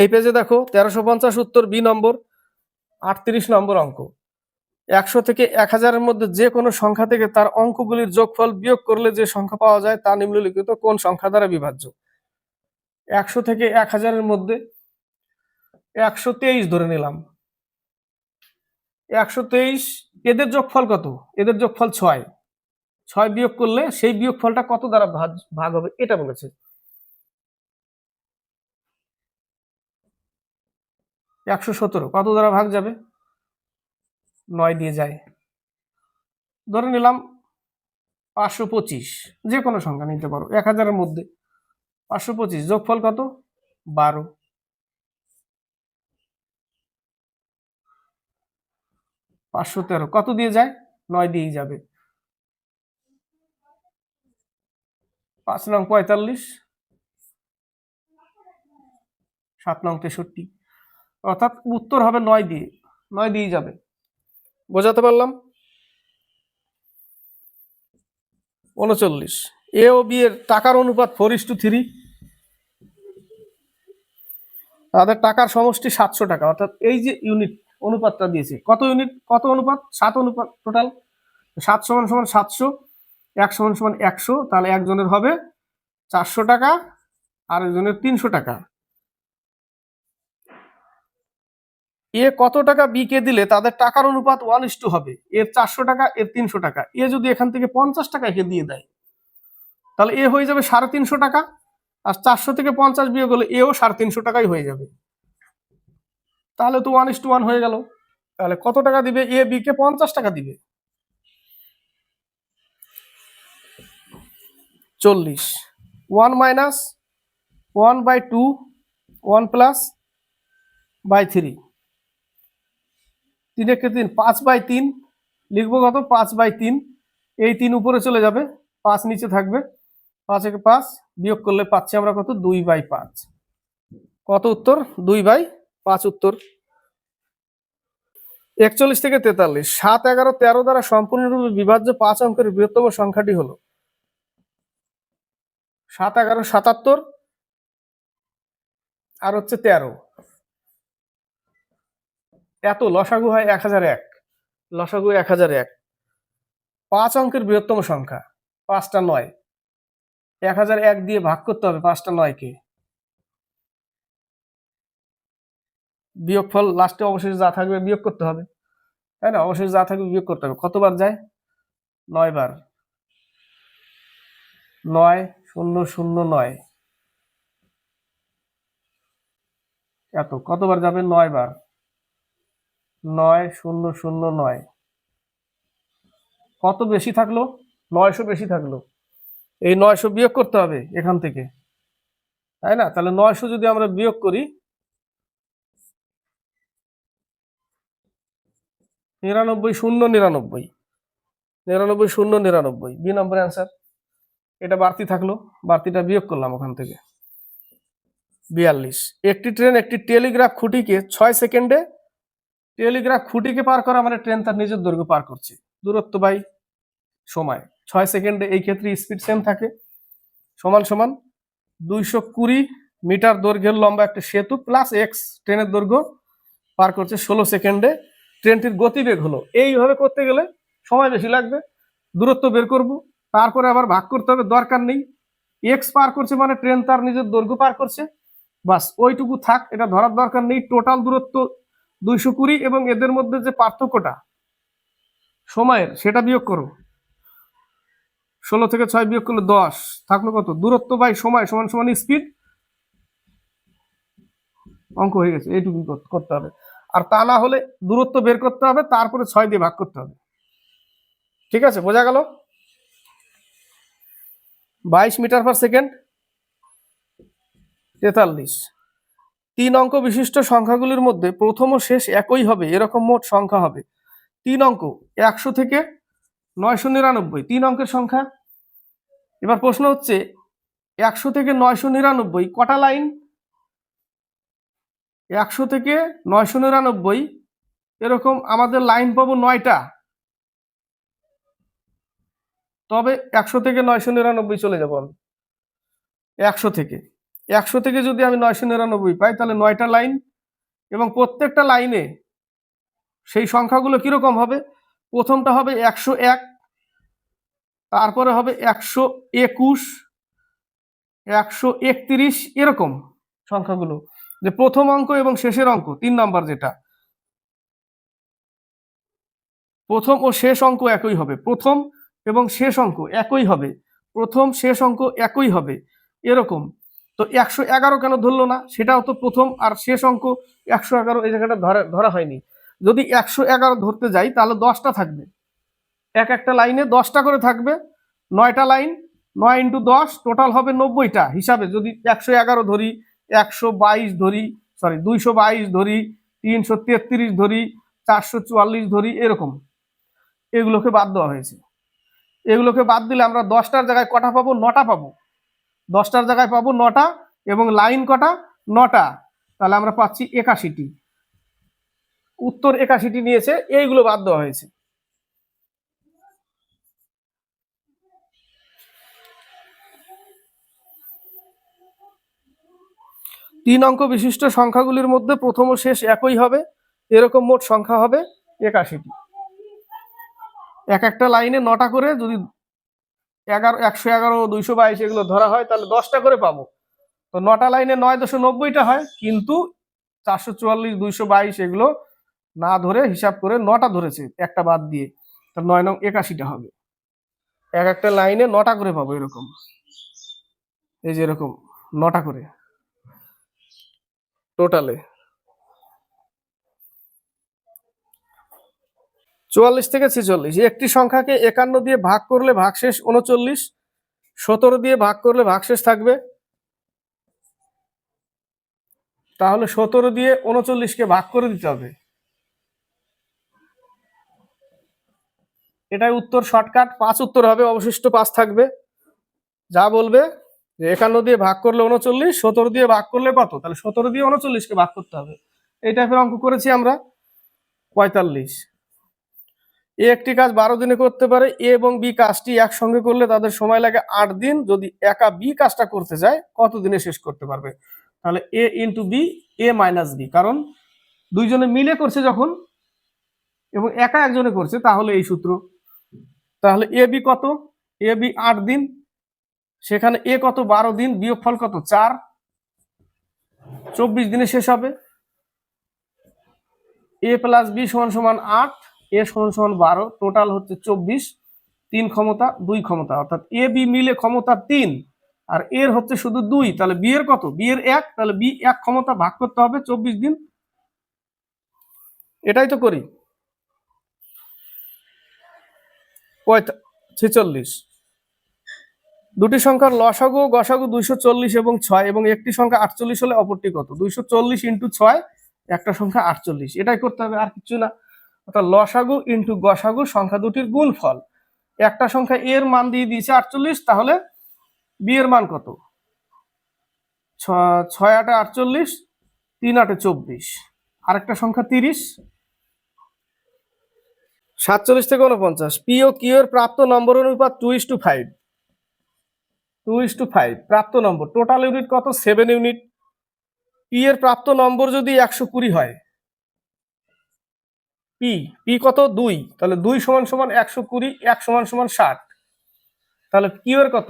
এই পেজে দেখো 1350 উত্তর বি নম্বর। 38 নম্বর অঙ্ক, 100 থেকে 1000-এর মধ্যে যে কোনো সংখ্যা থেকে তার অঙ্কগুলির যোগফল বিয়োগ করলে যে সংখ্যা পাওয়া যায় তা নিম্নলিখিত কোন সংখ্যা দ্বারা বিভাজ্য? 100 থেকে 1000-এর মধ্যে 123 ধরে নিলাম। 123, এদের যোগফল কত? এদের যোগফল 6, 6 বিয়োগ করলে সেই বিয়োগফলটা কত দ্বারা ভাগ হবে এটা বলেছে। 117 কত দ্বারা ভাগ যাবে? 9 দিয়ে যায়। ধরে নিলাম 525, যে কোনো সংখ্যা নিতে পারো 1000-এর মধ্যে। 525 যোগফল কত? 12। 513 কত দিয়ে যায়? 9 দিয়েই যাবে। 5 নং 45, 7 নং 63, অর্থাৎ উত্তর হবে 9 দিয়ে, 9 দিয়েই যাবে। বোঝাতে পারলাম? 39, এ ও বি এর টাকার অনুপাত 4:3, তাদের টাকার সমষ্টি 700 টাকা, অর্থাৎ এই যে ইউনিট অনুপাতটা দিয়েছে, কত ইউনিট কত অনুপাত? 7 অনুপাত টোটাল। 7 সমান সমান 700, 1 সমান সমান 100, তাহলে একজনের হবে 400 টাকা আর একজনের 300 টাকা। এ কত টাকা বি কে দিলে তাদের টাকার অনুপাত 1:2 হবে? এর 400 টাকা, এর 300 টাকা। এ যদি এখান থেকে 50 টাকা কে দিয়ে দেয়, তাহলে এ হয়ে যাবে 350 টাকা, আর 400 থেকে 50 বিয়োগ হলে এও 350 টাকাই হয়ে যাবে। তাহলে তো 1:1 হয়ে গেল। তাহলে কত টাকা দিবে? এ বি কে 50 টাকা দিবে। 40, 1 মাইনাস 1/2, 1 প্লাস বাই 3, 3 একে 3, 5/3 লিখবো কত? 5/3, এই 3 উপরে চলে যাবে, 5 নিচে থাকবে, 5 একে 5 বিয়োগ করলে পাচ্ছি আমরা কত? 2/5। কত উত্তর? 2/5 উত্তর। 41 থেকে 43, 7, 11, 13 দ্বারা সম্পূর্ণরূপে বিভাজ্য 5 অঙ্কের বৃহত্তম সংখ্যাটি হলো 7, 11, 77 আর হচ্ছে 13। এত লসাগু হয় 1001, লসাগু 1001। 5 অঙ্কের বৃহত্তম সংখ্যা, 5টা 9, 1001 দিয়ে ভাগ করতে হবে 5টা 9 কে, বিয়োগফল লাস্টে অবশেষে যা থাকবে বিয়োগ করতে হবে, তাই না? অবশেষে যা থাকবে বিয়োগ করতে হবে। কতবার যায়? 9 বার। 9009, এত কতবার যাবে? 9 বার। 9009, কত বেশি থাকলো? 900 বেশি থাকলো। এই 900 বিয়োগ করতে হবে এখান থেকে, তাই না? তাহলে 900 যদি আমরা বিয়োগ করি, 99 99, বি নম্বর অ্যান্সার। এটা বাড়তি থাকলো, বাড়তিটা বিয়োগ করলাম ওখান থেকে। 42, একটি ট্রেন একটি টেলিগ্রাফ খুঁটিকে 6 সেকেন্ডে, টেলিগ্রাফ খুঁটিকে পার করা মানে ট্রেন তার নিজের দৈর্ঘ্য পার করছে, দূরত্ব বাই সময়, 6 সেকেন্ডে, এই ক্ষেত্রে স্পিড সেম থাকে, সমান সমান 220 মিটার দৈর্ঘ্যের লম্বা একটা সেতু প্লাস এক্স ট্রেনের দৈর্ঘ্য পার করছে 16 সেকেন্ডে, ট্রেনটির গতিবেগ হলো। এইভাবে করতে গেলে সময় বেশি লাগবে, দূরত্ব বের করব, তারপরে আবার ভাগ করতে হবে, দরকার নেই। এক্স পার করছে মানে ট্রেন তার নিজের দৈর্ঘ্য পার করছে, বাস ওইটুকু থাক, এটা ধরার দরকার নেই। টোটাল দূরত্ব 220 এবং এদের মধ্যে যে পার্থক্যটা সময়ের, সেটা বিয়োগ করো। 16 থেকে 6 বিয়োগ করলে 10, থাকলো কত? দূরত্ব বাই সময় সমান সমান স্পিড। অঙ্ক হয়ে গেছে, এইটুকু করতে হবে। আর তা না হলে দূরত্ব বের করতে হবে, তারপরে 6 দিয়ে ভাগ করতে হবে। ঠিক আছে, বোঝা গেল? 22 মিটার পার সেকেন্ড। 43, 3 অঙ্ক বিশিষ্ট সংখ্যাগুলির মধ্যে প্রথম ও শেষ একই হবে এরকম মোট সংখ্যা হবে 3 অঙ্ক, 100 থেকে 999 3 অঙ্কের সংখ্যা। এবার প্রশ্ন হচ্ছে 100 থেকে 999 কটা লাইন? 100 থেকে 999 এরকম আমাদের লাইন পাবো 9টা। তবে 100 থেকে 999 চলে যাবো আমি। 100 থেকে যদি আমি 999 পাই তাহলে 9টা লাইন, এবং প্রত্যেকটা লাইনে সেই সংখ্যাগুলো কিরকম হবে? প্রথমটা হবে 101, তারপরে হবে 121, 131, এরকম সংখ্যাগুলো, যে প্রথম অঙ্ক এবং শেষের অঙ্ক 3 নাম্বার যেটা, প্রথম ও শেষ অঙ্ক একই হবে, প্রথম এবং শেষ অঙ্ক একই হবে, প্রথম শেষ অঙ্ক একই হবে, এরকম। তো 111 কেন ধরলো না? সেটাও তো প্রথম আর শেষ অঙ্ক 111, এই জায়গাটা ধরা হয়নি। যদি 111 ধরতে যাই তাহলে 10টা থাকবে, একটা লাইনে 10টা করে থাকবে, 9টা লাইন, 9 × 10 টোটাল হবে 90টা হিসাবে। যদি 111 ধরি, 122 ধরি, 222 ধরি, 333 ধরি, 444 ধরি, এরকম। এগুলোকে বাদ দেওয়া হয়েছে। এগুলোকে বাদ দিলে আমরা 10টার জায়গায় কটা পাবো? 9টা পাবো। 10টার জায়গায় পাবো 9টা, এবং লাইন কটা? 9টা। তাহলে আমরা পাচ্ছি 81টি। উত্তর 81টি নিয়েছে, এইগুলো বাদ দেওয়া হয়েছে। তিন অঙ্ক বিশিষ্ট সংখ্যাগুলির মধ্যে প্রথম ও শেষ একই হবে, এরকম মোট সংখ্যা হবে 81টি। একটা লাইনে 9টা করে, যদি 111, 222 এগুলো ধরা হয় তাহলে 10টা করে পাবো। তো 9টা লাইনে 9.90টা হয়, কিন্তু 444, 222 এগুলো না ধরে হিসাব করে 9টা ধরেছে, একটা বাদ দিয়ে, তার 9 নং 81টা হবে। একটা লাইনে 9টা করে পাবো, এরকম, এই যে এরকম 9টা করে টোটালে। 44 থেকে 46, একটি সংখ্যাকে 51 দিয়ে ভাগ করলে ভাগশেষ 39, 17 দিয়ে ভাগ করলে ভাগশেষ থাকবে। তাহলে 17 দিয়ে 39কে ভাগ করে দিতে হবে। এটাই উত্তর, শর্টকাট। 5 উত্তর হবে, অবশিষ্ট 5 থাকবে। যা বলবে যে 51 দিয়ে ভাগ করলে 39, 17 দিয়ে ভাগ করলে কত? তাহলে 17 দিয়ে 39কে ভাগ করতে হবে। এই টাইপের অঙ্ক করেছি আমরা। 45, এ একটি কাজ 12 দিনে করতে পারে, এ এবং বি কাজটি একসঙ্গে করলে তাদের সময় লাগে 8 দিন। যদি একা বি কাজটা করতে যায় কত দিনে শেষ করতে পারবে? তাহলে এ ইন্টু বি, এ মাইনাস বি, কারণ দুইজনে মিলে করছে যখন এবং একা একজনে করছে, তাহলে এই সূত্র। তাহলে এ বি কত? এ বি 8 দিন, সেখানে এ কত? 12 দিন, বিয়োগফল কত? 4, 24 দিনে শেষ হবে। এ প্লাস বি সমান সমান 8, এ সমান সমান 12, টোটাল হচ্ছে 24, 3 ক্ষমতা 2 ক্ষমতা, অর্থাৎ এ বি মিলে ক্ষমতা 3, আর এর হচ্ছে শুধু 2, তাহলে বি এর কত? বি এর 1, তাহলে বি 1 ক্ষমতা, ভাগ করতে হবে 24 দিন। এটাই তো করি। 46, দুটি সংখ্যার লসাগু ও গসাগু 240 এবং 6, এবং একটি সংখ্যা 48 হলে অপরটি কত? 240 × 6, একটা সংখ্যা 48, এটাই করতে হবে, আর কিছু না। অর্থাৎ লসাগু ইন্টু গসাগু সংখ্যা দুটির গুণফল। একটা সংখ্যা এর মান দিয়ে দিয়েছে 48, তাহলে বি এর মান কত? 6 8 48, 3 8 24, আরেকটা সংখ্যা 30। 47 থেকে 49, পি ও কিউ এর প্রাপ্ত নম্বর অনুপাত 2:5, 2:5 প্রাপ্ত নম্বর। টোটাল ইউনিট কত? 7 ইউনিট। পি এর প্রাপ্ত নম্বর যদি 120 হয়, পি কত? 2, তাহলে 2 সমান সমান 120, 1 সমান সমান 60, তাহলে কিউ এর কত?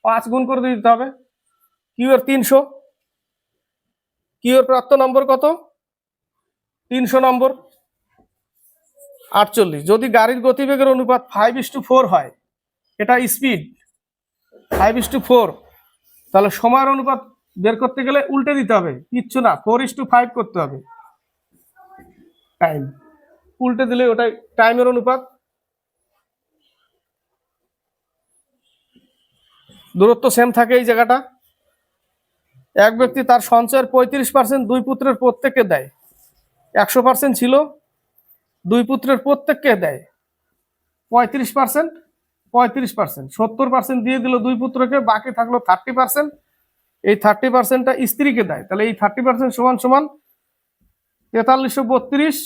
5 গুণ করে দিতে হবে। কিউ এর 300, কিউ এর প্রাপ্ত নম্বর কত? 300 নম্বর। 48, যদি গাড়ির গতিবেগের অনুপাত 5:4 হয়, এটা স্পিড 5:4, তাহলে সময়ের অনুপাত বের করতে গেলে উল্টে দিতে হবে, কিচ্ছু না, 4:5 করতে হবে। টাইম উল্টে দিলে ওটাই টাইমের অনুপাত। দূরত্ব সেম থাকে এই জায়গাটা। এক ব্যক্তি তার সঞ্চয়ের 35% দুই পুত্রের প্রত্যেককে দেয়। 100% ছিল, দুই পুত্রের প্রত্যেককে দেয় 35%, 35%, 70% দিয়ে দিল দুই পুত্রকে, বাকি থাকলো 30%। এই 30%টা স্ত্রীকে দেয়, তাহলে এই 30% সমান সমান 4332।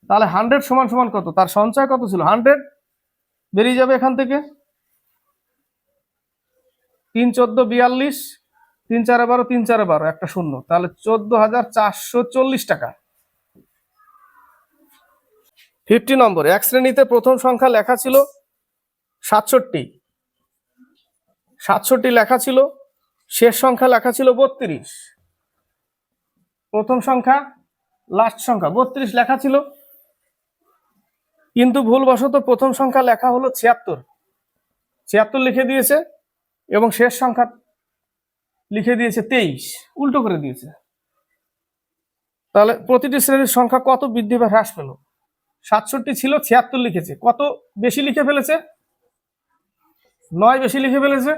তাহলে 100 সমান সমান কত? তার সঞ্চয় কত ছিল? 100 বেরিয়ে যাবে এখান থেকে। 3 14 42, 3 4 12, 3 4 12, একটা শূন্য, তাহলে 14,440 টাকা। 50 নম্বর, এক শ্রেণীতে প্রথম সংখ্যা লেখা ছিল 67, 67 লেখা ছিল, শেষ সংখ্যা লেখা ছিল 32। প্রথম সংখ্যা লাস্ট সংখ্যা 32 লেখা ছিল, কিন্তু ভুলবশত প্রথম সংখ্যা লেখা হলো 76, 76 লিখে দিয়েছে, এবং শেষ সংখ্যা লিখে দিয়েছে 23, উল্টো করে দিয়েছে। তাহলে প্রতিটি শ্রেণীর সংখ্যা কত বৃদ্ধি বা হ্রাস পেল? 67 ছিল, 76 লিখেছে, কত বেশি লিখে ফেলেছে? 9 বেশি লিখে ফেলেছে।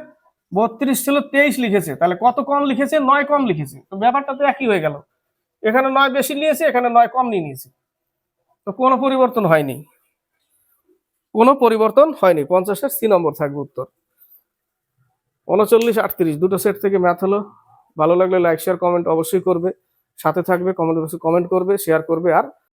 32 ছিল, 23 লিখেছে, তাহলে কত কম লিখেছে? 9 কম লিখেছে। তো ব্যাপারটা তো একই হয়ে গেল, এখানে 9 বেশি নিয়েছে, এখানে 9 কম নিয়ে নিয়েছে, তো কোনো পরিবর্তন হয়নি, কোনো পরিবর্তন হয়নি। 50-এর সি নম্বর থাকবে উত্তর। 39 38 দুটো সেট থেকে ম্যাথ হলো। ভালো লাগলে লাইক শেয়ার কমেন্ট অবশ্যই করবে, সাথে থাকবে, কমেন্ট বক্সে কমেন্ট করবে, শেয়ার করবে, আর